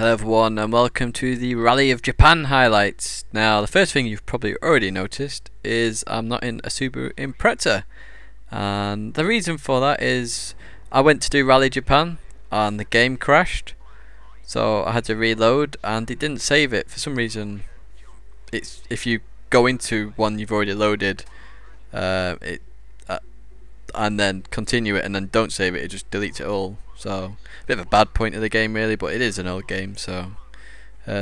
Hello everyone and welcome to the Rally of Japan highlights. Now the first thing you've probably already noticed is I'm not in a Subaru Impreza, and the reason for that is I went to do Rally Japan and the game crashed, so I had to reload and it didn't save it for some reason. It's if you go into one you've already loaded and then continue it and then don't save it, it just deletes it all. So a bit of a bad point of the game really, but it is an old game, so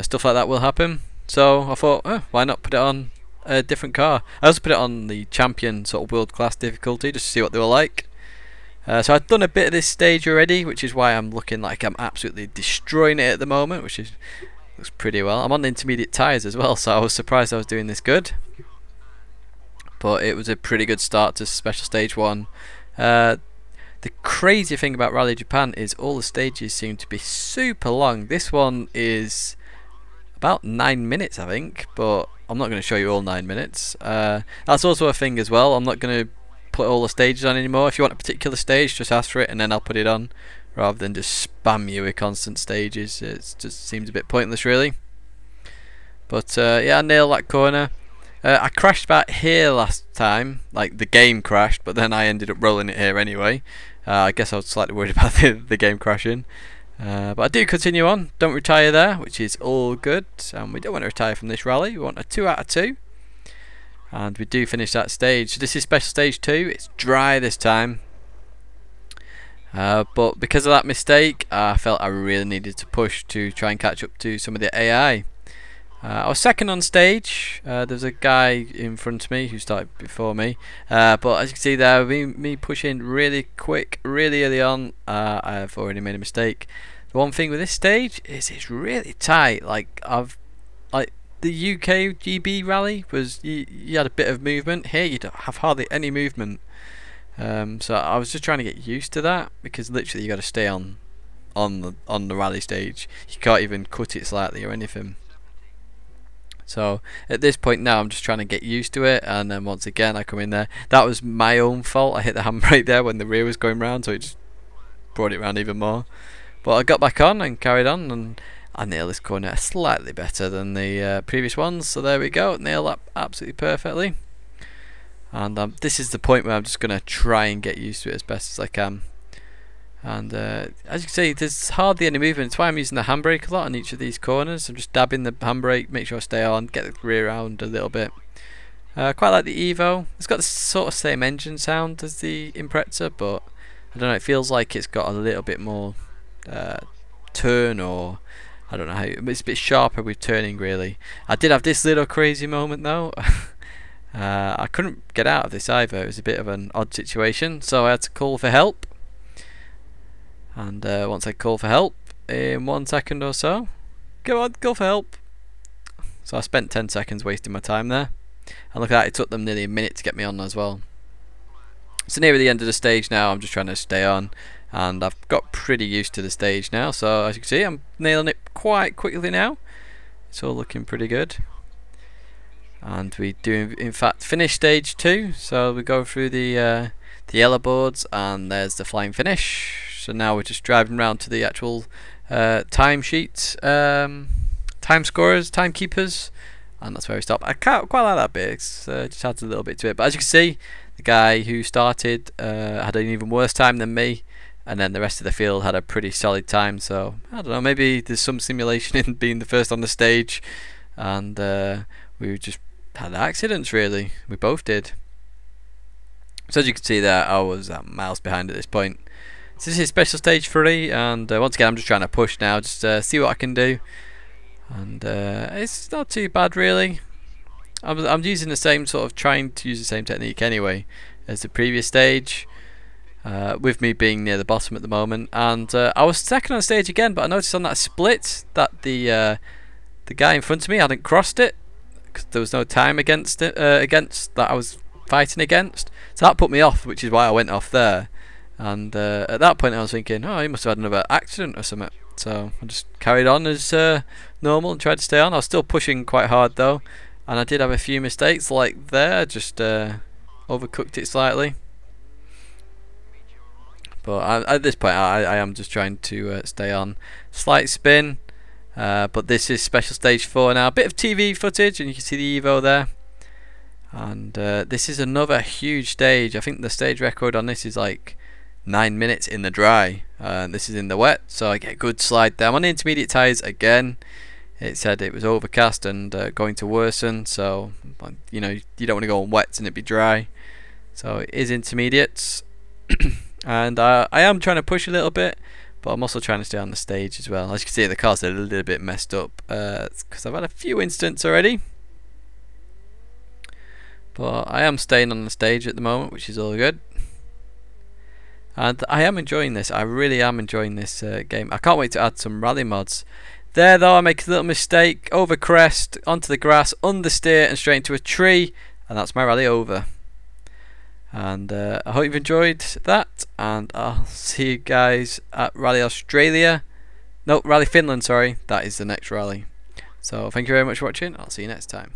stuff like that will happen. So I thought, why not put it on a different car. I also put it on the champion sort of world class difficulty just to see what they were like. So I've done a bit of this stage already, which is why I'm looking like I'm absolutely destroying it at the moment, which is looks pretty well. I'm on the intermediate tyres as well, so I was surprised I was doing this good. But it was a pretty good start to Special Stage 1. The crazy thing about Rally Japan is all the stages seem to be super long. This one is about 9 minutes I think, but I'm not going to show you all 9 minutes. That's also a thing as well. I'm not going to put all the stages on anymore. If you want a particular stage, just ask for it and then I'll put it on, rather than just spam you with constant stages. It just seems a bit pointless really. But yeah, I nailed that corner. I crashed about here last time, like the game crashed, but then I ended up rolling it here anyway. I guess I was slightly worried about the game crashing. But I do continue on, don't retire there, which is all good. And we don't want to retire from this rally, we want a 2 out of 2. And we do finish that stage. So this is Special Stage 2, it's dry this time. But because of that mistake, I felt I really needed to push to try and catch up to some of the AI. I was second on stage. There's a guy in front of me who started before me, but as you can see there, me pushing really quick, really early on. I've already made a mistake. The one thing with this stage is it's really tight. Like the UK GB rally was, you had a bit of movement. Here you don't have hardly any movement. So I was just trying to get used to that, because literally you got to stay on the rally stage. You can't even cut it slightly or anything. So at this point now I'm just trying to get used to it, and then once again I come in there. That was my own fault. I hit the handbrake there when the rear was going round, so it just brought it round even more. But I got back on and carried on, and I nailed this corner slightly better than the previous ones. So there we go, nailed that absolutely perfectly. And this is the point where I'm just going to try and get used to it as best as I can. And as you can see, there's hardly any movement. That's why I'm using the handbrake a lot on each of these corners. I'm just dabbing the handbrake, make sure I stay on, get the rear round a little bit. Quite like the Evo. It's got the sort of same engine sound as the Impreza, but I don't know, it feels like it's got a little bit more turn, or I don't know how, it's a bit sharper with turning really. I did have this little crazy moment though. I couldn't get out of this either. It was a bit of an odd situation, so I had to call for help. And once I call for help in 1 second or so, come on, call for help. So I spent 10 seconds wasting my time there, and look at that, it took them nearly a minute to get me on as well. So near the end of the stage now, I'm just trying to stay on, and I've got pretty used to the stage now. So as you can see, I'm nailing it quite quickly now. It's all looking pretty good. And we do in fact finish stage 2. So we go through the yellow boards, and there's the flying finish. So now we're just driving around to the actual time sheets, time scorers, timekeepers, and that's where we stop. I quite like that bit. It's just adds a little bit to it. But as you can see, the guy who started had an even worse time than me, and then the rest of the field had a pretty solid time. So I don't know, maybe there's some simulation in being the first on the stage, and we just had accidents really. We both did. So as you can see there, I was miles behind at this point. So this is Special Stage 3, and once again I'm just trying to push now, just see what I can do. And it's not too bad really. I'm using the same sort of, trying to use the same technique anyway as the previous stage, with me being near the bottom at the moment. And I was second on stage again, but I noticed on that split that the guy in front of me hadn't crossed it, because there was no time against it, against that I was fighting against. So that put me off, which is why I went off there. And at that point I was thinking, oh, he must have had another accident or something. So I just carried on as normal and tried to stay on. I was still pushing quite hard though, and I did have a few mistakes like there, just overcooked it slightly. But at this point I am just trying to stay on. Slight spin, but this is special stage 4 now. A bit of TV footage, and you can see the Evo there. And this is another huge stage. I think the stage record on this is like 9 minutes in the dry. This is in the wet, so I get a good slide there. I'm on the intermediate tyres again. It said it was overcast and going to worsen, so you know, you don't want to go on wets and it be dry. So it is intermediates. And I am trying to push a little bit, but I'm also trying to stay on the stage as well. As you can see, the car's a little bit messed up because I've had a few incidents already. But I am staying on the stage at the moment, which is all good. And I am enjoying this. I really am enjoying this game. I can't wait to add some rally mods. There though, I make a little mistake. Over crest, onto the grass, understeer and straight into a tree. And that's my rally over. And I hope you've enjoyed that. And I'll see you guys at Rally Australia. No, Rally Finland, sorry. That is the next rally. So thank you very much for watching. I'll see you next time.